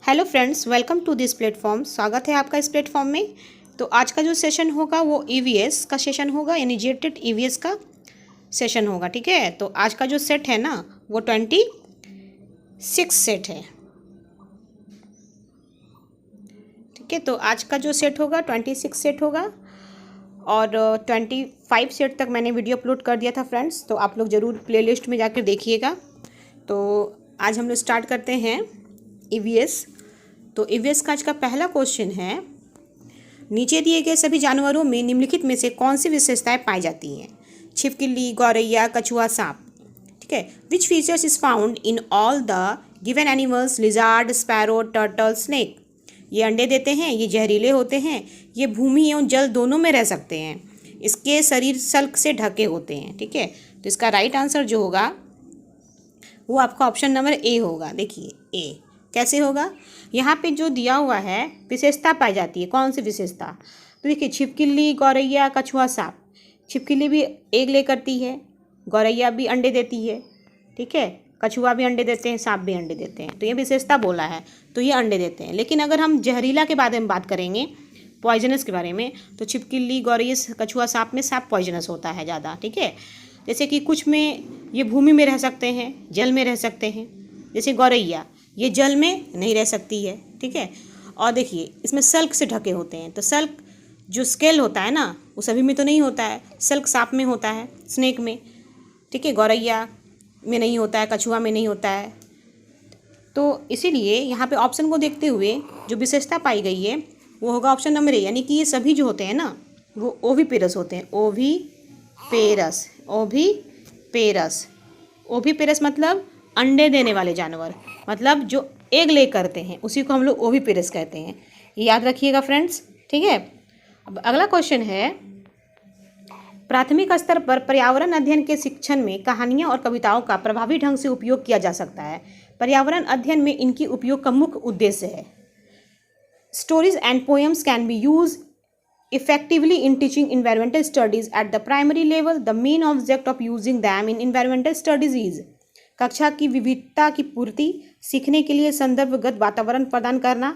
Hello friends, welcome to this platform. स्वागत है आपका इस प्लेटफॉर्म में। तो आज का जो सेशन होगा वो ईवीएस का सेशन होगा, यानी जेटेड ईवीएस का सेशन होगा। ठीक है, तो आज का जो सेट है ना वो 26 सेट है। ठीक है, तो आज का जो सेट होगा 26 सेट होगा और 25 सेट तक मैंने वीडियो अपलोड कर दिया था फ्रेंड्स, तो आप लोग ज़रूर प्लेलिस्ट में जाकर देखिएगा। तो आज हम लोग स्टार्ट करते हैं ईवीएस। तो ईवीएस का आज का पहला क्वेश्चन है, नीचे दिए गए सभी जानवरों में निम्नलिखित में से कौन सी विशेषताएं पाई जाती हैं? छिपकली, गौरैया, कछुआ, सांप। ठीक है, which features is found in all the given animals? Lizard, sparrow, turtle, snake. ये अंडे देते हैं, ये जहरीले होते हैं, ये भूमि एवं जल दोनों में रह सकते हैं, इसके शरीर सल्क से ढके होते हैं। ठीक है, तो इसका राइट आंसर जो होगा वो आपका ऑप्शन नंबर ए होगा। देखिए ए कैसे होगा, यहाँ पे जो दिया हुआ है विशेषता पाई जाती है, कौन सी विशेषता? तो देखिए छिपकली, गौरैया, कछुआ, सांप। छिपकली भी एग ले करती है, गौरैया भी अंडे देती है, ठीक है, कछुआ भी अंडे देते हैं, सांप भी अंडे देते हैं। तो ये विशेषता बोला है, तो ये अंडे देते हैं। लेकिन अगर हम जहरीला के बारे में बात करेंगे, पॉइजनस के बारे में, तो छिपकली, गौरैया, कछुआ, सांप में सांप पॉइजनस होता है ज़्यादा। ठीक है, जैसे कि कुछ में ये भूमि में रह सकते हैं, जल में रह सकते हैं, जैसे गौरैया ये जल में नहीं रह सकती है। ठीक है, और देखिए इसमें सल्क से ढके होते हैं, तो सल्क जो स्केल होता है ना वो सभी में तो नहीं होता है, सल्क सांप में होता है, स्नेक में। ठीक है, गौरैया में नहीं होता है, कछुआ में नहीं होता है। तो इसीलिए यहाँ पे ऑप्शन को देखते हुए जो विशेषता पाई गई है वो होगा ऑप्शन नंबर ए, यानी कि ये सभी जो होते हैं ना वो ओवीपेरस होते हैं। ओवीपेरस, ओवीपेरस, ओवीपेरस मतलब अंडे देने वाले जानवर, मतलब जो एग ले करते हैं उसी को हम लोग ओवीपेरस कहते हैं। ये याद रखिएगा फ्रेंड्स। ठीक है, अब अगला क्वेश्चन है, प्राथमिक स्तर पर पर्यावरण अध्ययन के शिक्षण में कहानियाँ और कविताओं का प्रभावी ढंग से उपयोग किया जा सकता है। पर्यावरण अध्ययन में इनकी उपयोग का मुख्य उद्देश्य है। Stories and poems can be use effectively in teaching environmental studies at the primary level. The main object of using them in environmental studies is कक्षा की विविधता की पूर्ति, सीखने के लिए संदर्भगत वातावरण प्रदान करना,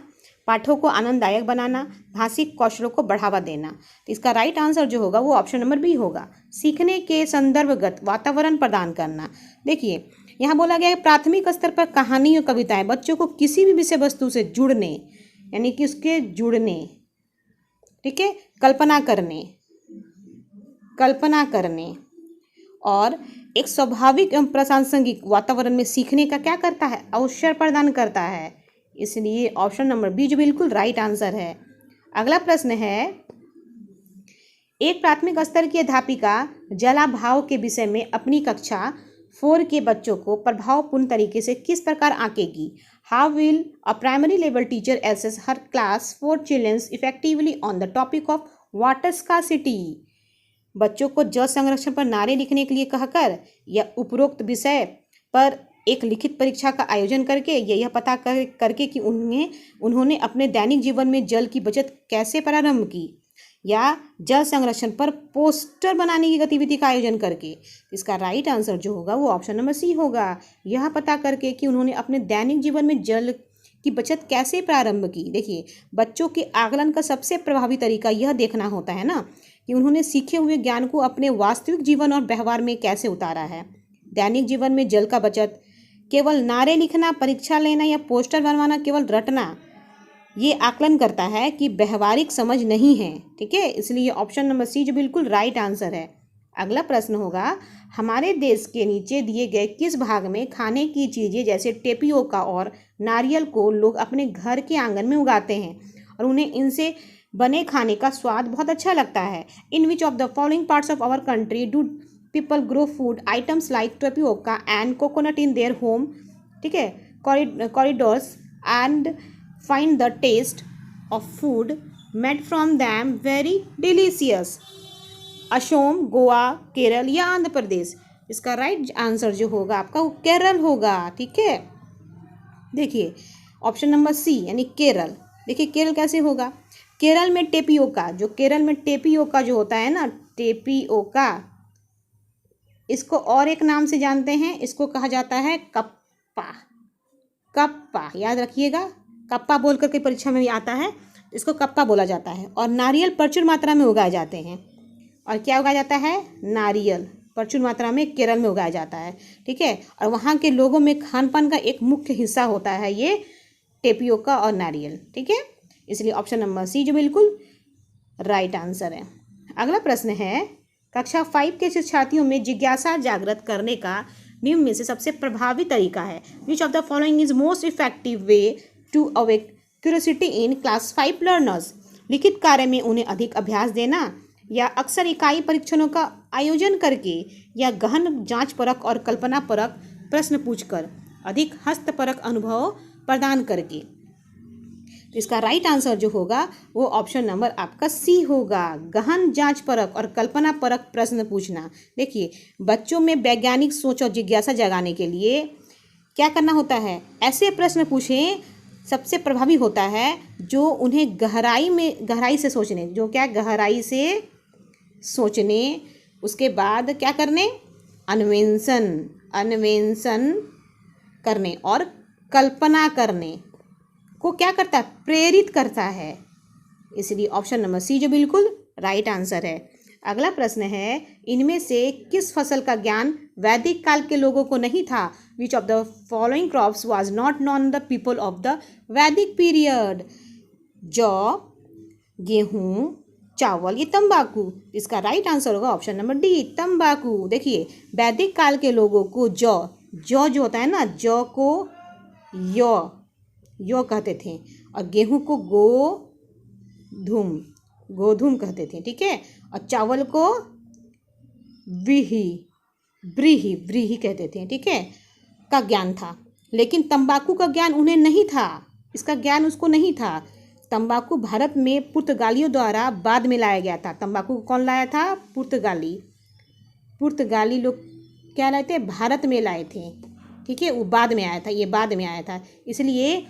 पाठों को आनंददायक बनाना, भाषिक कौशलों को बढ़ावा देना। तो इसका राइट आंसर जो होगा वो ऑप्शन नंबर बी होगा, सीखने के संदर्भगत वातावरण प्रदान करना। देखिए यहाँ बोला गया है प्राथमिक स्तर पर कहानी और कविताएं बच्चों को किसी भी विषय वस्तु से जुड़ने, यानी कि उसके जुड़ने, ठीक है, कल्पना करने और एक स्वाभाविक एवं प्रासंगिक वातावरण में सीखने का क्या करता है, अवसर प्रदान करता है। इसलिए ऑप्शन नंबर बी जो बिल्कुल राइट आंसर है। अगला प्रश्न है, एक प्राथमिक स्तर की अध्यापिका जलाभाव के विषय में अपनी कक्षा 4 के बच्चों को प्रभावपूर्ण तरीके से किस प्रकार आंकेगी? How will a primary level teacher assess her class 4 childrens effectively on the topic of water scarcity? बच्चों को जल संरक्षण पर नारे लिखने के लिए कहकर या उपरोक्त विषय पर एक लिखित परीक्षा का आयोजन करके यह पता करके कि उन्होंने अपने दैनिक जीवन में जल की बचत कैसे प्रारंभ की, या जल संरक्षण पर पोस्टर बनाने की गतिविधि का आयोजन करके? इसका राइट आंसर जो होगा वो ऑप्शन नंबर सी होगा, यह पता करके कि उन्होंने अपने दैनिक जीवन में जल की बचत कैसे प्रारंभ की। देखिए बच्चों के आकलन का सबसे प्रभावी तरीका यह देखना होता है ना कि उन्होंने सीखे हुए ज्ञान को अपने वास्तविक जीवन और व्यवहार में कैसे उतारा है। दैनिक जीवन में जल का बचत केवल नारे लिखना, परीक्षा लेना या पोस्टर बनवाना, केवल रटना, ये आकलन करता है कि व्यवहारिक समझ नहीं है। ठीक है, इसलिए ऑप्शन नंबर सी जो बिल्कुल राइट आंसर है। अगला प्रश्न होगा, हमारे देश के नीचे दिए गए किस भाग में खाने की चीज़ें जैसे टेपियोका और नारियल को लोग अपने घर के आंगन में उगाते हैं और उन्हें इनसे बने खाने का स्वाद बहुत अच्छा लगता है? In which of the following parts of our country do people grow food items like tapioca and coconut in their home? ठीक है, corridors and find the taste of food made from them very delicious? Assam, Goa, Kerala या आंध्र प्रदेश? इसका right answer जो होगा आपका वो केरल होगा। ठीक है, देखिए ऑप्शन नंबर सी यानी केरल। देखिए केरल कैसे होगा, केरल में टेपियोका, जो केरल में टेपियोका जो होता है ना, टेपियोका, इसको और एक नाम से जानते हैं, इसको कहा जाता है कप्पा। कप्पा याद रखिएगा, कप्पा बोल करके परीक्षा में भी आता है, इसको कप्पा बोला जाता है। और नारियल प्रचुर मात्रा में उगाए जाते हैं। और क्या उगाया जाता है? नारियल प्रचुर मात्रा में केरल में उगाया जाता है, ठीक है। और वहाँ के लोगों में खान पान का एक मुख्य हिस्सा होता है ये टेपियोका और नारियल, ठीक है। इसलिए ऑप्शन नंबर सी जो बिल्कुल राइट आंसर है। अगला प्रश्न है, कक्षा 5 के शिक्षार्थियों में जिज्ञासा जागृत करने का निम्न में से सबसे प्रभावी तरीका है। Which of the following is most effective way to awake curiosity in class 5 learners. लिखित कार्य में उन्हें अधिक अभ्यास देना, या अक्सर इकाई परीक्षणों का आयोजन करके, या गहन जांच परख और कल्पना परख प्रश्न पूछकर, अधिक हस्तपरक अनुभव प्रदान करके। तो इसका राइट आंसर जो होगा वो ऑप्शन नंबर आपका सी होगा, गहन जांच परख और कल्पना परख प्रश्न पूछना। देखिए, बच्चों में वैज्ञानिक सोच और जिज्ञासा जगाने के लिए क्या करना होता है? ऐसे प्रश्न पूछें, सबसे प्रभावी होता है जो उन्हें गहराई से सोचने, जो क्या गहराई से सोचने, उसके बाद क्या करने, अन्वेषण करने और कल्पना करने को क्या करता है? प्रेरित करता है। इसलिए ऑप्शन नंबर सी जो बिल्कुल राइट आंसर है। अगला प्रश्न है, इनमें से किस फसल का ज्ञान वैदिक काल के लोगों को नहीं था? विच of the following crops was not known the people of the वैदिक पीरियड। जौ, गेहूँ, चावल, ये तंबाकू। इसका राइट आंसर होगा ऑप्शन नंबर डी, तंबाकू। देखिए, वैदिक काल के लोगों को जौ जो होता है ना, जौ को यो कहते थे, और गेहूं को गोधूम कहते थे, ठीक है। और चावल को व्रीहि कहते थे, ठीक है, का ज्ञान था। लेकिन तंबाकू का ज्ञान उन्हें नहीं था, इसका ज्ञान उसको नहीं था। तंबाकू भारत में पुर्तगालियों द्वारा बाद में लाया गया था। तंबाकू को कौन लाया था? पुर्तगाली लोग क्या लाए थे? भारत में लाए थे, ठीक है। वो बाद में आया था, ये बाद में आया था। इसलिए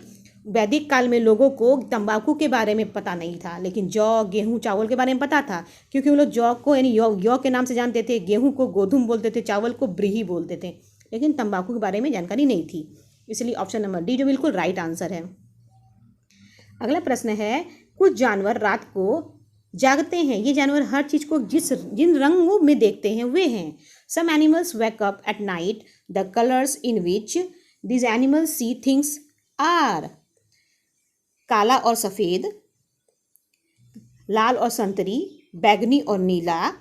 वैदिक काल में लोगों को तंबाकू के बारे में पता नहीं था, लेकिन जौ, गेहूं, चावल के बारे में पता था, क्योंकि वो लोग जौ को यानी यौ के नाम से जानते थे, गेहूं को गोधूम बोलते थे, चावल को व्रीहि बोलते थे, लेकिन तंबाकू के बारे में जानकारी नहीं थी। इसलिए ऑप्शन नंबर डी जो बिल्कुल राइट आंसर है। अगला प्रश्न है, कुछ जानवर रात को जागते हैं। ये जानवर हर चीज़ को जिन रंगों में देखते हैं वे हैं। Some animals wake up at night, the colours in which this animals see things are. काला और सफ़ेद, लाल और संतरी, बैगनी और नीला,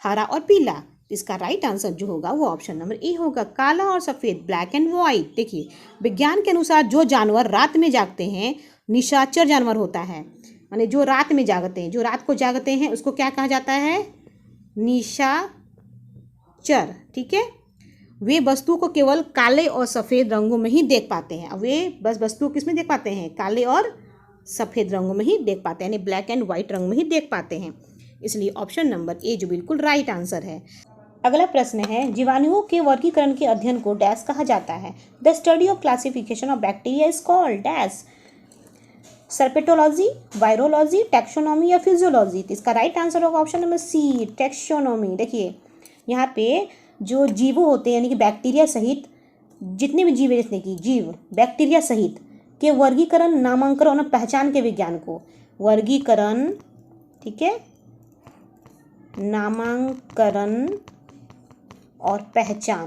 हरा और पीला। इसका राइट आंसर जो होगा वो ऑप्शन नंबर ए होगा, काला और सफ़ेद, ब्लैक एंड वाइट। देखिए, विज्ञान के अनुसार जो जानवर रात में जागते हैं निशाचर जानवर होता है, माने जो रात में जागते हैं, जो रात को जागते हैं उसको क्या कहा जाता है? निशाचर, ठीक है। वे वस्तु को केवल काले और सफ़ेद रंगों में ही देख पाते हैं। वे बस वस्तु किस में देख पाते हैं? काले और सफ़ेद रंगों में ही देख पाते हैं, यानी ब्लैक एंड वाइट रंग में ही देख पाते हैं। इसलिए ऑप्शन नंबर ए जो बिल्कुल राइट आंसर है। अगला प्रश्न है, जीवाणुओं के वर्गीकरण के अध्ययन को डैश कहा जाता है। The study of classification of bacteria is called dash. Serpentology, virology, taxonomy या फिजियोलॉजी। तो इसका राइट आंसर होगा ऑप्शन नंबर सी, टैक्सोनॉमी। देखिए, यहाँ पे जो जीवो होते हैं यानी कि बैक्टीरिया सहित जितने भी जीव, जैसे कि जीव बैक्टीरिया सहित के वर्गीकरण, नामांकन और पहचान के विज्ञान को वर्गीकरण, ठीक है, नामांकन और पहचान,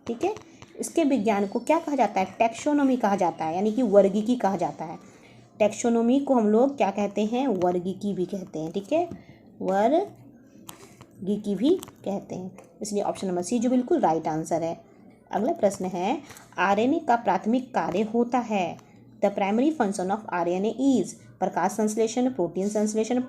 ठीक है, इसके विज्ञान को क्या कहा जाता है? टैक्सोनॉमी कहा जाता है, यानी कि वर्गीकी कहा जाता है। टैक्सोनॉमी को हम लोग क्या कहते हैं? वर्गीकी भी कहते हैं, ठीक है, वर्गीकी भी कहते हैं। इसलिए ऑप्शन नंबर सी जो बिल्कुल राइट आंसर है। अगला प्रश्न है, आरएनए का प्राथमिक कार्य होता है। The primary function of RNA is प्रकाश संश्लेषण, प्रोटीन संश्लेषण,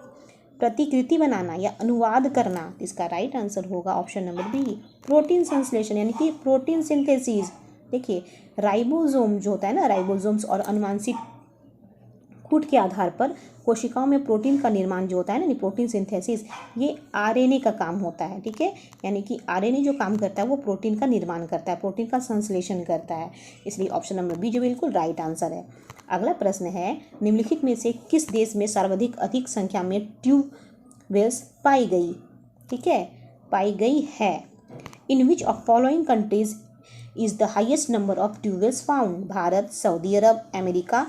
प्रतिकृति बनाना या अनुवाद करना। इसका राइट आंसर होगा ऑप्शन नंबर बी, प्रोटीन संश्लेषण, यानी कि प्रोटीन सिंथेसिस। देखिए, राइबोसोम जो होता है ना, राइबोसोम्स और अनुवांशिक कूट के आधार पर कोशिकाओं में प्रोटीन का निर्माण जो होता है ना, प्रोटीन सिंथेसिस, ये आरएनए का काम होता है, ठीक है। यानी कि आरएनए जो काम करता है वो प्रोटीन का निर्माण करता है, प्रोटीन का संश्लेषण करता है। इसलिए ऑप्शन नंबर बी जो बिल्कुल राइट आंसर है। अगला प्रश्न है, निम्नलिखित में से किस देश में सर्वाधिक अधिक संख्या में ट्यूबवेल्स पाई गई, ठीक है, पाई गई है। In which of following countries is the highest number of tubewells found. Bharat, Saudi Arab, America,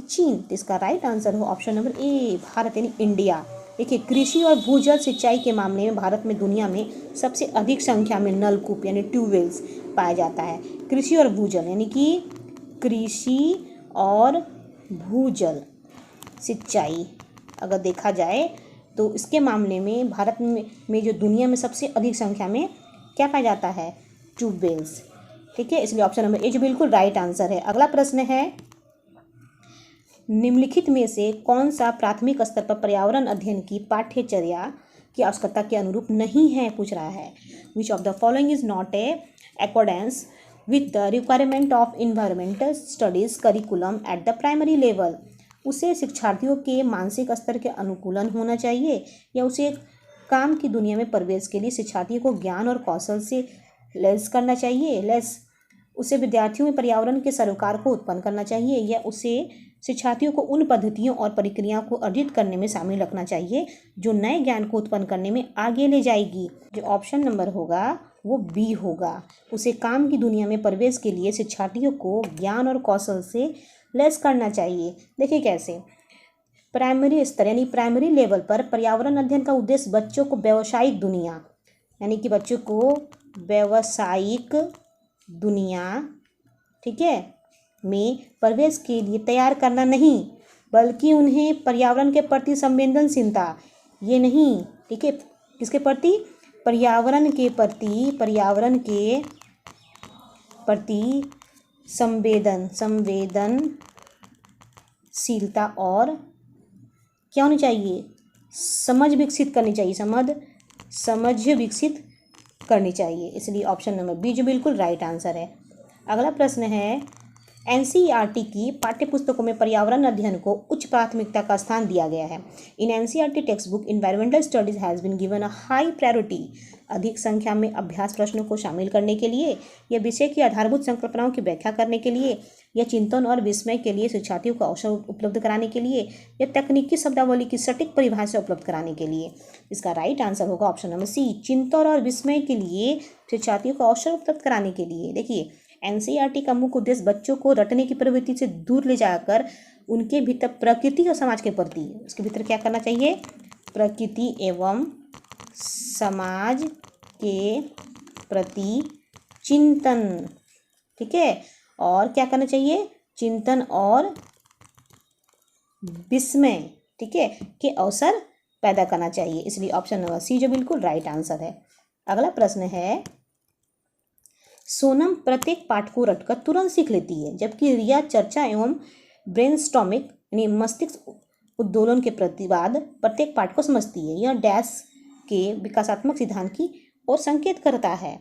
चीन। तो इसका राइट आंसर हो ऑप्शन नंबर ए, भारत यानी इंडिया। देखिए, कृषि और भूजल सिंचाई के मामले में भारत में दुनिया में सबसे अधिक संख्या में नलकूप यानी ट्यूबवेल्स पाया जाता है। कृषि और भूजल यानी कि कृषि और भूजल सिंचाई अगर देखा जाए तो इसके मामले में भारत में जो दुनिया में सबसे अधिक संख्या में क्या पाया जाता है, ट्यूबवेल्स। ठीक है, इसलिए ऑप्शन नंबर ए जो बिल्कुल राइट आंसर है। अगला प्रश्न है, निम्नलिखित में से कौन सा प्राथमिक स्तर पर पर्यावरण अध्ययन की पाठ्यचर्या की आवश्यकता के अनुरूप नहीं है, पूछ रहा है। Which of the following is not a accordance with the requirement of environmental studies curriculum at the primary level. उसे शिक्षार्थियों के मानसिक स्तर के अनुकूलन होना चाहिए या उसे काम की दुनिया में प्रवेश के लिए शिक्षार्थियों को ज्ञान और कौशल से लैस करना चाहिए, उसे विद्यार्थियों में पर्यावरण के सरोकार को उत्पन्न करना चाहिए या उसे शिक्षार्थियों को उन पद्धतियों और प्रक्रियाओं को अर्जित करने में शामिल रखना चाहिए जो नए ज्ञान को उत्पन्न करने में आगे ले जाएगी। जो ऑप्शन नंबर होगा वो बी होगा। उसे काम की दुनिया में प्रवेश के लिए शिक्षार्थियों को ज्ञान और कौशल से लैस करना चाहिए। देखिए कैसे, प्राइमरी स्तर यानी प्राइमरी लेवल पर पर्यावरण अध्ययन का उद्देश्य बच्चों को व्यावसायिक दुनिया यानी कि बच्चों को व्यावसायिक दुनिया, ठीक है, में प्रवेश के लिए तैयार करना नहीं, बल्कि उन्हें पर्यावरण के प्रति संवेदनशीलता, ये नहीं, ठीक है, किसके प्रति, पर्यावरण के प्रति संवेदनशीलता और क्या होनी चाहिए, समझ विकसित करनी चाहिए, समझ विकसित करनी चाहिए। इसलिए ऑप्शन नंबर बी जो बिल्कुल राइट आंसर है। अगला प्रश्न है, एनसीईआरटी की पाठ्यपुस्तकों में पर्यावरण अध्ययन को उच्च प्राथमिकता का स्थान दिया गया है। In NCERT textbook environmental studies has been given a high priority. अधिक संख्या में अभ्यास प्रश्नों को शामिल करने के लिए या विषय की आधारभूत संकल्पनाओं की व्याख्या करने के लिए या चिंतन और विस्मय के लिए शिक्षार्थियों को अवसर उपलब्ध कराने के लिए या तकनीकी शब्दावली की सटीक परिभाषा उपलब्ध कराने के लिए। इसका राइट आंसर होगा ऑप्शन नंबर सी, चिंतन और विस्मय के लिए शिक्षार्थियों को अवसर उपलब्ध कराने के लिए। देखिए, एनसीईआरटी का मुख्य उद्देश्य बच्चों को रटने की प्रवृत्ति से दूर ले जाकर उनके भीतर प्रकृति और समाज के प्रति, उसके भीतर क्या करना चाहिए, प्रकृति एवं समाज के प्रति चिंतन, ठीक है, और क्या करना चाहिए, चिंतन और विस्मय, ठीक है, के अवसर पैदा करना चाहिए। इसलिए ऑप्शन नंबर सी जो बिल्कुल राइट आंसर है। अगला प्रश्न है, सोनम प्रत्येक पाठ को रटकर तुरंत सीख लेती है, जबकि रिया चर्चा एवं ब्रेनस्टॉर्मिंग यानी मस्तिष्क उद्दोलन के प्रतिवाद प्रत्येक पाठ को समझती है। यह डैश के विकासात्मक सिद्धांत की ओर संकेत करता है।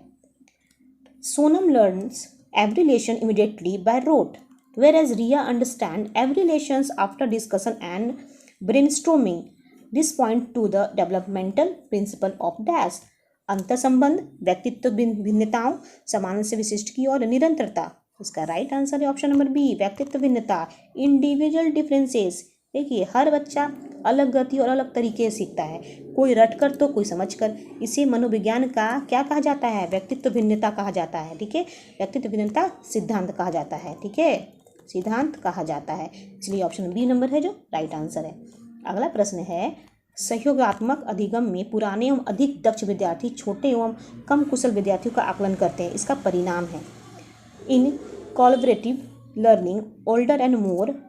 Sonam learns every lesson immediately by rote, whereas Riya understands every lesson after discussion and brainstorming. This point to the developmental principle of dash. अंतर संबंध, व्यक्तित्व भिन्नताओं, समान से विशिष्ट की और निरंतरता। इसका राइट आंसर है ऑप्शन नंबर बी, व्यक्तित्व भिन्नता, इंडिविजुअल डिफरेंसेस। देखिए, हर बच्चा अलग गति और अलग तरीके से सीखता है, कोई रटकर तो कोई समझकर। इसे मनोविज्ञान का क्या कहा जाता है, व्यक्तित्व भिन्नता कहा जाता है, ठीक है, व्यक्तित्व भिन्नता सिद्धांत कहा जाता है, ठीक है, सिद्धांत कहा जाता है। इसलिए ऑप्शन बी नंबर है जो राइट आंसर है। अगला प्रश्न है, सहयोगात्मक अधिगम में पुराने एवं अधिक दक्ष विद्यार्थी छोटे एवं कम कुशल विद्यार्थियों का आकलन करते हैं, इसका परिणाम है। In collaborative learning older and more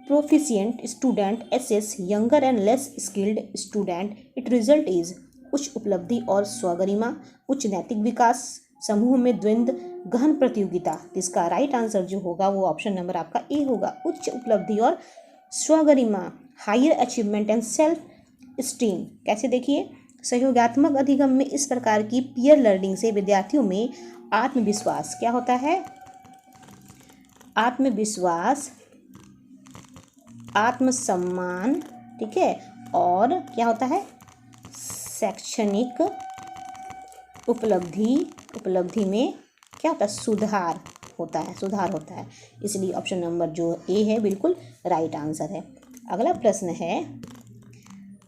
proficient student assess younger and less skilled student. It result is उच्च उपलब्धि और स्वगरिमा, उच्च नैतिक विकास, समूह में द्वंद्व, गहन प्रतियोगिता। इसका राइट आंसर जो होगा वो ऑप्शन नंबर आपका ए होगा, उच्च उपलब्धि और स्वगरिमा, higher achievement and self esteem. कैसे, देखिए, सहयोगात्मक अधिगम में इस प्रकार की पीयर लर्निंग से विद्यार्थियों में आत्मविश्वास क्या होता है, आत्मविश्वास, आत्मसम्मान, ठीक है, और क्या होता है, शैक्षणिक उपलब्धि में क्या होता है, सुधार होता है। इसलिए ऑप्शन नंबर जो ए है बिल्कुल राइट आंसर है। अगला प्रश्न है,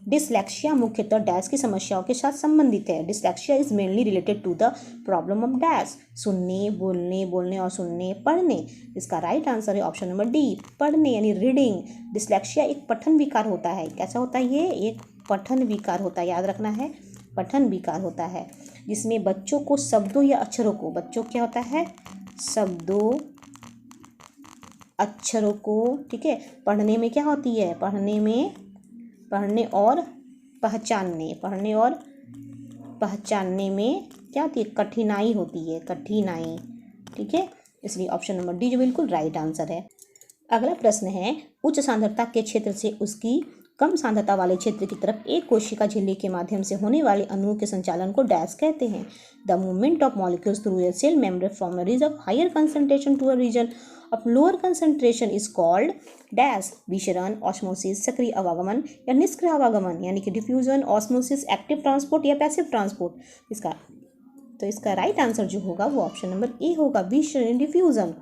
डिसलेक्सिया मुख्यतः डैश की समस्याओं के साथ संबंधित है। Dyslexia is mainly related to the problem of dash, सुनने, बोलने और सुनने, पढ़ने। इसका राइट आंसर है ऑप्शन नंबर डी, पढ़ने यानी रीडिंग। डिसलेक्सिया एक पठन विकार होता है। कैसा होता है ये? एक पठन विकार होता है, याद रखना है, पठन विकार होता है, जिसमें बच्चों को शब्दों या अक्षरों को, बच्चों क्या होता है? शब्दों, अक्षरों को, ठीक है, पढ़ने में क्या होती है? पढ़ने और पहचानने में क्या होती है? कठिनाई होती है, कठिनाई, ठीक है। इसलिए ऑप्शन नंबर डी जो बिल्कुल राइट आंसर है। अगला प्रश्न है, उच्च सांद्रता के क्षेत्र से उसकी कम सांद्रता वाले क्षेत्र की तरफ एक कोशिका झिल्ली के माध्यम से होने वाले अणुओं के संचालन को डैश कहते हैं। The movement of molecules through a cell membrane from a region of higher concentration to a region of lower concentration is called dash, विशरण, ऑस्मोसिस, सक्रिय आवागमन या निष्क्रिय आवागमन, यानी कि डिफ्यूजन, ऑस्मोसिस, एक्टिव ट्रांसपोर्ट या पैसिव ट्रांसपोर्ट। इसका राइट आंसर जो होगा वो ऑप्शन नंबर ए होगा, विशरण, डिफ्यूजन।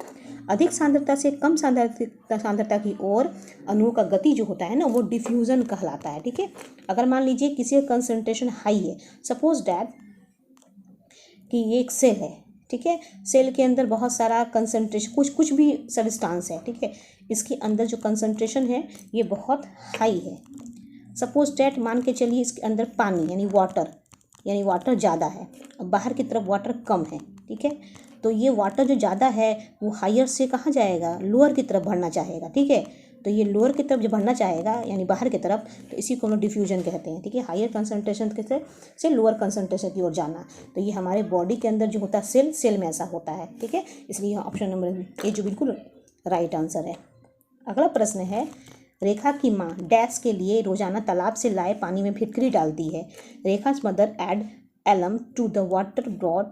अधिक सांद्रता से कम सांद्रता की ओर अणुओं का गति जो होता है ना, वो डिफ्यूजन कहलाता है, ठीक है। अगर मान लीजिए किसी का कंसंट्रेशन हाई है, सपोज डैट कि ये एक सेल है, ठीक है, सेल के अंदर बहुत सारा कंसंट्रेशन, कुछ भी सब्सटेंस है, ठीक है, इसके अंदर जो कंसंट्रेशन है ये बहुत हाई है। सपोज डैट मान के चलिए इसके अंदर पानी यानी वाटर ज़्यादा है, अब बाहर की तरफ वाटर कम है, ठीक है। तो ये वाटर जो ज़्यादा है वो हायर से कहाँ जाएगा? लोअर की तरफ बढ़ना चाहेगा, ठीक है। तो ये लोअर की तरफ जब बढ़ना चाहेगा यानी बाहर की तरफ, तो इसी को हम लोग डिफ्यूजन कहते हैं, ठीक है। हायर कंसंट्रेशन से लोअर कंसंट्रेशन की ओर जाना, तो ये हमारे बॉडी के अंदर जो होता है सेल में ऐसा होता है, ठीक है। इसलिए ऑप्शन नंबर ए जो बिल्कुल राइट आंसर है। अगला प्रश्न है, रेखा की माँ डैश के लिए रोजाना तालाब से लाए पानी में फिटकरी डालती है। Rekha's mother add alum to the water brought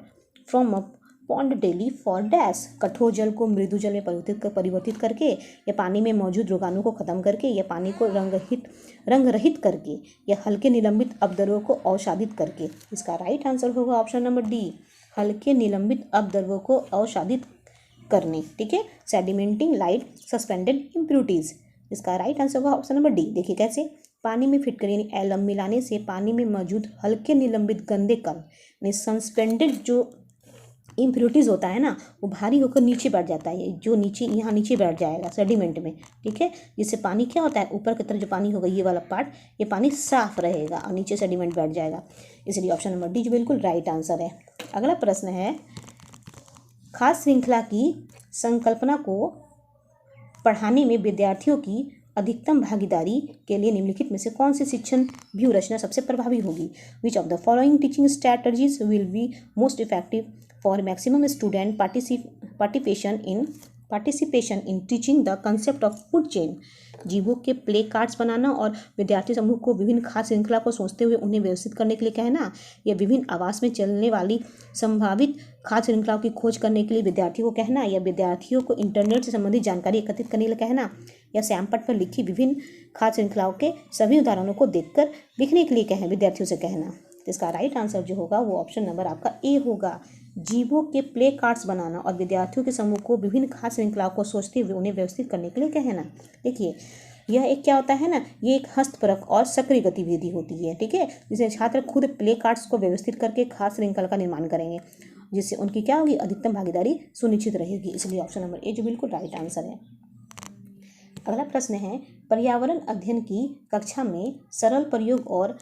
from a pond daily for dash, कठोर जल को मृदु जल में परिवर्तित करके, या पानी में मौजूद रोगाणु को खत्म करके, या पानी को रंग रहित करके, या हल्के निलंबित अपद्रव्यों को अवसादित करके। इसका राइट आंसर होगा ऑप्शन नंबर डी, हल्के निलंबित अपद्रव्यों को अवसादित करने, ठीक है। सेडिमेंटिंग लाइट सस्पेंडेड इम्प्यूरिटीज। इसका राइट आंसर होगा ऑप्शन नंबर डी। देखिए कैसे, पानी में फिटकरी यानी एलम मिलाने से पानी में मौजूद हल्के निलंबित गंदे कण यानी सस्पेंडेड जो इम्प्यूरिटीज़ होता है ना, वो भारी होकर नीचे बैठ जाता है, जो यहाँ नीचे बैठ जाएगा सेडिमेंट में, ठीक है। जिससे पानी क्या होता है, ऊपर की तरफ जो पानी होगा ये वाला पार्ट, ये पानी साफ रहेगा और नीचे सेडिमेंट बैठ जाएगा। इसलिए ऑप्शन नंबर डी जो बिल्कुल राइट आंसर है। अगला प्रश्न है, खाद्य श्रृंखला की संकल्पना को पढ़ाने में विद्यार्थियों की अधिकतम भागीदारी के लिए निम्नलिखित में से कौन सी शिक्षण व्यू रचना सबसे प्रभावी होगी? विच of the following teaching strategies will be most effective for maximum student participation in teaching the concept of food chain. जीवों के प्ले कार्ड्स बनाना और विद्यार्थी समूह को विभिन्न खाद्य श्रृंखला को सोचते हुए उन्हें व्यवस्थित करने के लिए कहना, या विभिन्न आवास में चलने वाली संभावित खाद्य श्रृंखलाओं की खोज करने के लिए विद्यार्थियों को कहना, या विद्यार्थियों को इंटरनेट से संबंधित जानकारी एकत्रित करने के लिए कहना, या सैमपट पर लिखी विभिन्न खाद्य श्रृंखलाओं के सभी उदाहरणों को देखकर लिखने के लिए कहें, विद्यार्थियों से कहना। तो इसका राइट आंसर जो होगा वो ऑप्शन नंबर आपका ए होगा, जीवों के प्ले कार्ड्स बनाना और विद्यार्थियों के समूह को विभिन्न खाद्य श्रृंखलाओं को सोचते हुए उन्हें व्यवस्थित करने के लिए कहना। देखिए यह एक क्या होता है ना, ये एक हस्तपरक और सक्रिय गतिविधि होती है, ठीक है, जिसमें छात्र खुद प्ले कार्ड्स को व्यवस्थित करके खाद्य श्रृंखला का निर्माण करेंगे, जिससे उनकी क्या होगी, अधिकतम भागीदारी सुनिश्चित रहेगी। इसलिए ऑप्शन नंबर ए जो बिल्कुल राइट आंसर है। अगला प्रश्न है, पर्यावरण अध्ययन की कक्षा में सरल प्रयोग और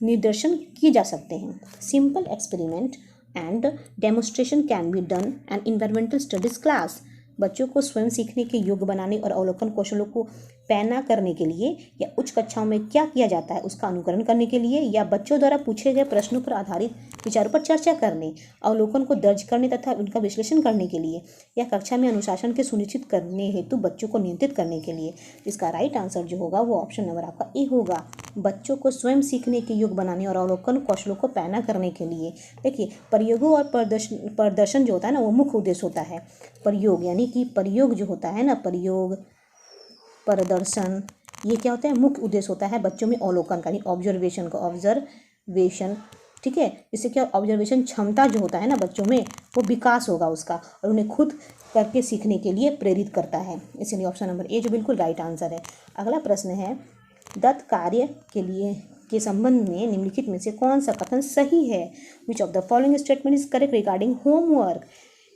निदर्शन किए जा सकते हैं। Simple experiment and demonstration can be done and environmental studies class. बच्चों को स्वयं सीखने के योग्य बनाने और अवलोकन कौशलों को पैना करने के लिए, या उच्च कक्षाओं में क्या किया जाता है उसका अनुकरण करने के लिए, या बच्चों द्वारा पूछे गए प्रश्नों पर आधारित विचारों पर चर्चा करने, अवलोकन को दर्ज करने तथा उनका विश्लेषण करने के लिए, या कक्षा में अनुशासन के सुनिश्चित करने हेतु बच्चों को नियंत्रित करने के लिए। इसका राइट आंसर जो होगा वो ऑप्शन नंबर आपका ए होगा, बच्चों को स्वयं सीखने के योग्य बनाने और अवलोकन कौशलों को पैना करने के लिए। देखिए प्रयोगों और प्रदर्शन जो होता है ना, वो मुख्य उद्देश्य होता है। प्रयोग यानी कि प्रयोग जो होता है ना, प्रयोग प्रदर्शन, ये क्या होता है, मुख्य उद्देश्य होता है बच्चों में अवलोकन का, ऑब्जर्वेशन, ठीक है। इससे क्या ऑब्जर्वेशन क्षमता जो होता है ना बच्चों में, वो विकास होगा उसका, और उन्हें खुद करके सीखने के लिए प्रेरित करता है। इसलिए ऑप्शन नंबर ए जो बिल्कुल राइट आंसर है। अगला प्रश्न है, दत्त कार्य के लिए के संबंध में निम्नलिखित में से कौन सा कथन सही है? Which of the following statement is correct regarding homework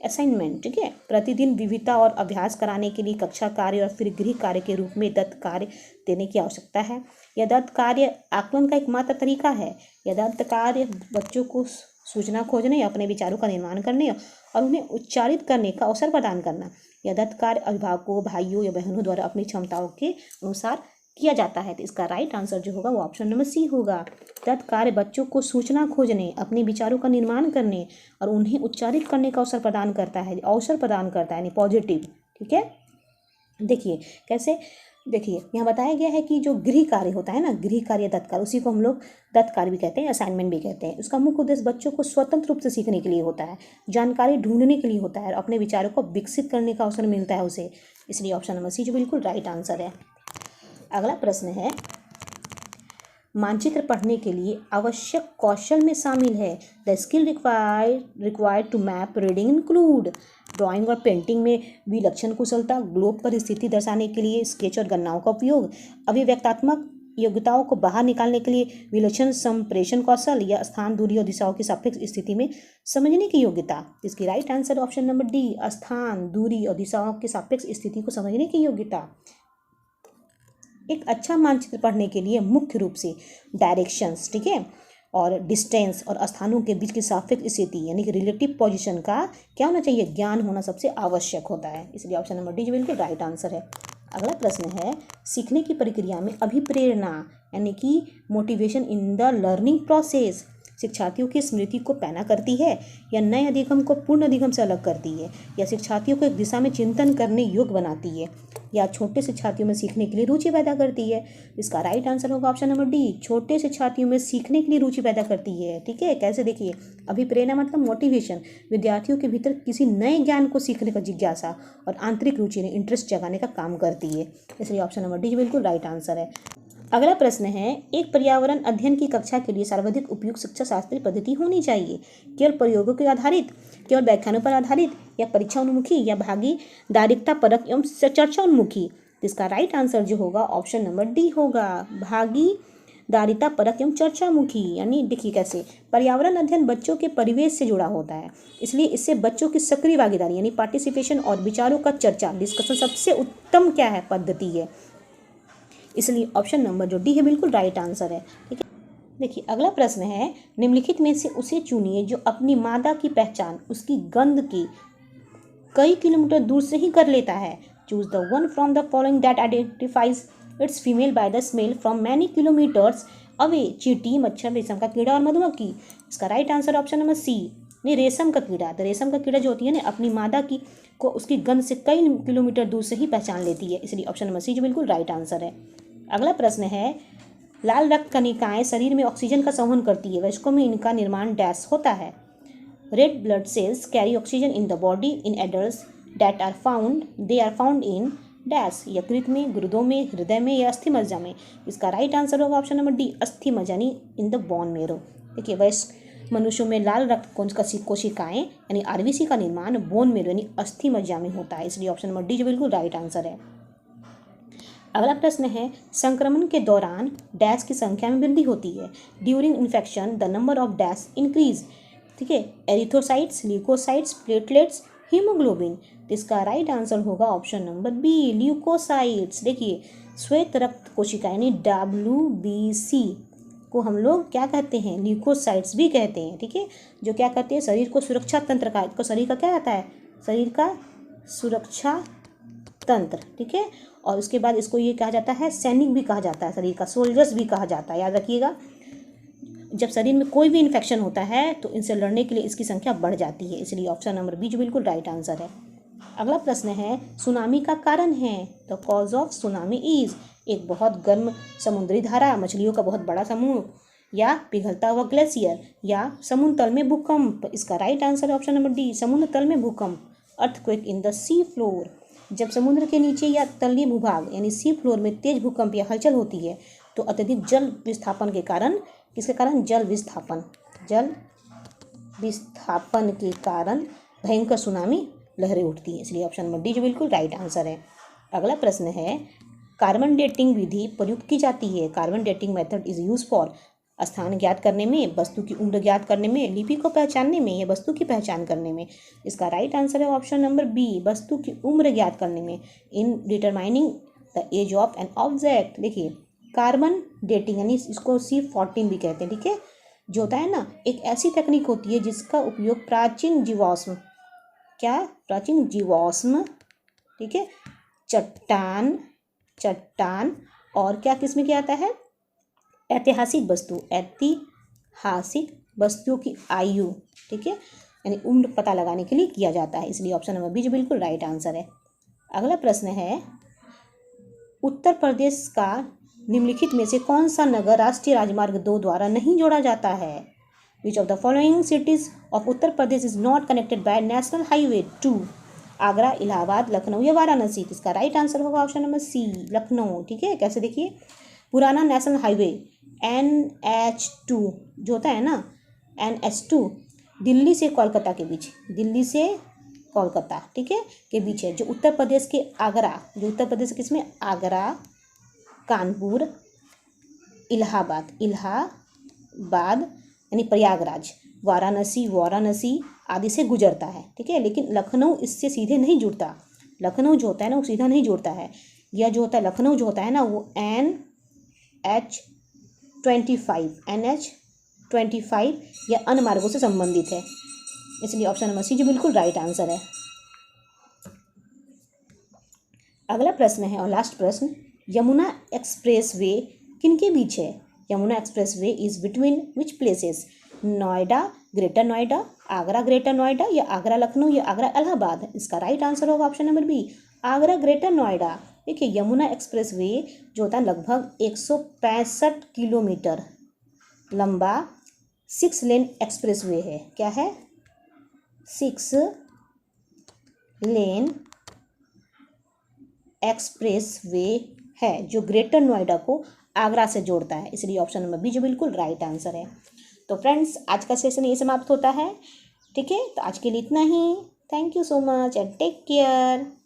assignment? ठीक है, प्रतिदिन विविधता और अभ्यास कराने के लिए कक्षा कार्य और फिर गृह कार्य के रूप में दत्त कार्य देने की आवश्यकता है। यह दत्त कार्य आकलन का एकमात्र तरीका है। यह दत्त कार्य बच्चों को सूचना खोजने, अपने विचारों का निर्माण करने और उन्हें उच्चारित करने का अवसर प्रदान करना। यह दत्त कार्य अभिभावकों, भाइयों या बहनों द्वारा अपनी क्षमताओं के अनुसार किया जाता है। तो इसका राइट आंसर जो होगा वो ऑप्शन नंबर सी होगा। दत्त कार्य बच्चों को सूचना खोजने, अपने विचारों का निर्माण करने और उन्हें उच्चारित करने का अवसर प्रदान करता है, यानी पॉजिटिव। ठीक है, देखिए कैसे, देखिए यहाँ बताया गया है कि जो गृह कार्य होता है ना, गृह कार्य दत्त कार्य, उसी को हम लोग दत्त कार्य भी कहते हैं, असाइनमेंट भी कहते हैं। उसका मुख्य उद्देश्य बच्चों को स्वतंत्र रूप से सीखने के लिए होता है, जानकारी ढूंढने के लिए होता है और अपने विचारों को विकसित करने का अवसर मिलता है उसे। इसलिए ऑप्शन नंबर सी जो बिल्कुल राइट आंसर है। अगला प्रश्न है, मानचित्र पढ़ने के लिए आवश्यक कौशल में शामिल है। The skill required to map reading include drawing और पेंटिंग में विलक्षण कुशलता, ग्लोब पर स्थिति दर्शाने के लिए स्केच और गणनाओं का उपयोग, अभिव्यक्तात्मक योग्यताओं को बाहर निकालने के लिए विलक्षण संप्रेषण कौशल, या स्थान, दूरी और दिशाओं की सापेक्ष स्थिति में समझने की योग्यता। इसकी right answer option number D, स्थान, दूरी और दिशाओं की सापेक्ष स्थिति को समझने की योग्यता। एक अच्छा मानचित्र पढ़ने के लिए मुख्य रूप से डायरेक्शंस, ठीक है, और डिस्टेंस और स्थानों के बीच की सापेक्ष स्थिति यानी कि रिलेटिव पोजीशन का क्या होना चाहिए, ज्ञान होना सबसे आवश्यक होता है। इसलिए ऑप्शन नंबर डी जो बिल्कुल राइट आंसर है। अगला प्रश्न है, सीखने की प्रक्रिया में अभिप्रेरणा यानी कि motivation in the learning process शिक्षार्थियों की स्मृति को पैना करती है, या नए अधिगम को पूर्ण अधिगम से अलग करती है, या शिक्षार्थियों को एक दिशा में चिंतन करने योग्य बनाती है, या छोटे शिक्षार्थियों में सीखने के लिए रुचि पैदा करती है। इसका राइट आंसर होगा ऑप्शन नंबर डी, छोटे शिक्षार्थियों में सीखने के लिए रुचि पैदा करती है। ठीक है, कैसे, देखिए, अभिप्रेरणा मतलब मोटिवेशन, विद्यार्थियों के भीतर किसी नए ज्ञान को सीखने का जिज्ञासा और आंतरिक रुचि ने इंटरेस्ट जगाने का काम करती है। इसलिए ऑप्शन नंबर डी बिल्कुल राइट आंसर है। अगला प्रश्न है, एक पर्यावरण अध्ययन की कक्षा के लिए सर्वाधिक उपयुक्त शिक्षा शास्त्रीय पद्धति होनी चाहिए। केवल प्रयोगों के आधारित, केवल व्याख्यानों पर आधारित, या परीक्षा उन्मुखी, या भागीदारिता परक एवं चर्चा उन्मुखी। इसका राइट आंसर जो होगा ऑप्शन नंबर डी होगा, भागीदारिता परक एवं चर्चामुखी। यानी देखिए कैसे, पर्यावरण अध्ययन बच्चों के परिवेश से जुड़ा होता है, इसलिए इससे बच्चों की सक्रिय भागीदारी यानी पार्टिसिपेशन और विचारों का चर्चा, डिस्कशन सबसे उत्तम क्या है, पद्धति है। इसलिए ऑप्शन नंबर जो डी है बिल्कुल राइट आंसर है। ठीक है, देखिए अगला प्रश्न है, निम्नलिखित में से उसे चुनिए जो अपनी मादा की पहचान उसकी गंध की कई किलोमीटर दूर से ही कर लेता है। Choose the one from the following that identifies its female by the smell from many kilometres away. चींटी, मच्छर, रेशम का कीड़ा और मधुमक्खी। इसका right answer option number C, नहीं, रेशम का कीड़ा। तो रेशम का कीड़ा जो होती है ना, अपनी मादा की को उसकी गंध से कई किलोमीटर दूर से ही पहचान लेती है। इसलिए ऑप्शन नंबर सी जो बिल्कुल राइट आंसर है। अगला प्रश्न है, लाल रक्त कणिकाएं शरीर में ऑक्सीजन का संवहन करती है, वयस्कों में इनका निर्माण डैश होता है। Red blood cells carry oxygen in the body in adults that are found in dash, यकृत में, गुर्दों में, हृदय में या अस्थि मज्जा में। इसका राइट आंसर होगा ऑप्शन नंबर डी, अस्थि मज्जा यानी इन द बोन मेरो। देखिए, वयस्क मनुष्यों में लाल रक्त कोशिकाएं यानी आरबीसी का निर्माण बोन मेरो यानी अस्थि मज्जा में होता है। इसलिए ऑप्शन नंबर डी जो बिल्कुल राइट आंसर है। अगला प्रश्न है, संक्रमण के दौरान डैश की संख्या में वृद्धि होती है। During infection the number of dash increase. ठीक है, एरिथ्रोसाइट्स, ल्यूकोसाइट्स, प्लेटलेट्स, हीमोग्लोबिन। इसका राइट आंसर होगा ऑप्शन नंबर बी, ल्यूकोसाइट्स। देखिए, श्वेत रक्त कोशिका यानी WBC को हम लोग क्या कहते हैं, ल्यूकोसाइट्स भी कहते हैं। ठीक है, जो क्या करते हैं, शरीर को सुरक्षा तंत्र का, इसको शरीर का क्या आता है, शरीर का सुरक्षा तंत्र। ठीक है, और उसके बाद इसको ये कहा जाता है सैनिक भी कहा जाता है, शरीर का सोल्जर्स भी कहा जाता है। याद रखिएगा, जब शरीर में कोई भी इन्फेक्शन होता है तो इनसे लड़ने के लिए इसकी संख्या बढ़ जाती है। इसलिए ऑप्शन नंबर बी जो बिल्कुल राइट आंसर है। अगला प्रश्न है, सुनामी का कारण है। The cause of tsunami is, एक बहुत गर्म समुद्री धारा, मछलियों का बहुत बड़ा समूह, या पिघलता हुआ ग्लेशियर, या समुद्र तल में भूकंप। इसका राइट आंसर है ऑप्शन नंबर डी, समुद्र तल में भूकंप, earthquake in the sea floor. जब समुद्र के नीचे या तलीय भूभाग यानी सी फ्लोर में तेज भूकंप या हलचल होती है तो अत्यधिक जल विस्थापन के कारण, किसके कारण, जल विस्थापन के कारण भयंकर सुनामी लहरें उठती हैं। इसलिए ऑप्शन नंबर डी जो बिल्कुल राइट आंसर है। अगला प्रश्न है, कार्बन डेटिंग विधि प्रयुक्त की जाती है। Carbon dating method is use for स्थान ज्ञात करने में, वस्तु की उम्र ज्ञात करने में, लिपि को पहचानने में या वस्तु की पहचान करने में। इसका राइट आंसर है ऑप्शन नंबर बी, वस्तु की उम्र ज्ञात करने में, in determining the age of an object. देखिए कार्बन डेटिंग यानी इसको C14 भी कहते हैं, ठीक है, जो होता है ना, एक ऐसी तकनीक होती है जिसका उपयोग प्राचीन जीवाश्म, क्या, प्राचीन जीवाश्म, ठीक है, चट्टान और क्या किस में क्या आता है, ऐतिहासिक वस्तुओं की आयु, ठीक है, यानी उम्र पता लगाने के लिए किया जाता है। इसलिए ऑप्शन नंबर बी जो बिल्कुल राइट आंसर है। अगला प्रश्न है, उत्तर प्रदेश का निम्नलिखित में से कौन सा नगर राष्ट्रीय राजमार्ग 2 द्वारा नहीं जोड़ा जाता है? Which of the following cities of Uttar Pradesh is not connected by national highway 2? Agra, Allahabad, Lucknow या वाराणसी? इसका राइट आंसर होगा ऑप्शन नंबर सी, लखनऊ, ठीक है। कैसे, देखिए पुराना नेशनल हाईवे NH2 जो होता है ना, NH2 दिल्ली से कोलकाता के बीच, दिल्ली से कोलकाता, ठीक है, के बीच है, जो उत्तर प्रदेश के आगरा, जो उत्तर प्रदेश किस में, आगरा, कानपुर, इलाहाबाद यानी प्रयागराज, वाराणसी आदि से गुजरता है, ठीक है। लेकिन लखनऊ इससे सीधे नहीं जुड़ता, लखनऊ जो होता है ना वो सीधा नहीं जुड़ता है। यह जो होता है लखनऊ जो होता है ना वो NH25 या अन्य मार्गों से संबंधित है। इसलिए ऑप्शन नंबर सी जो बिल्कुल राइट आंसर है। अगला प्रश्न है और लास्ट प्रश्न, यमुना एक्सप्रेस वे किन के बीच है? Yamuna expressway is between which places? Noida, greater Noida, Agra greater Noida या आगरा लखनऊ या आगरा इलाहाबाद? इसका राइट आंसर होगा option number B, Agra greater Noida. देखिए यमुना एक्सप्रेस वे जो होता है लगभग 165 किलोमीटर लंबा 6 लेन एक्सप्रेस वे है। क्या है? 6 लेन एक्सप्रेस वे है जो ग्रेटर नोएडा को आगरा से जोड़ता है। इसलिए ऑप्शन नंबर बी जो बिल्कुल राइट आंसर है। तो फ्रेंड्स आज का सेशन ये समाप्त होता है, ठीक है। तो आज के लिए इतना ही। Thank you so much and take care.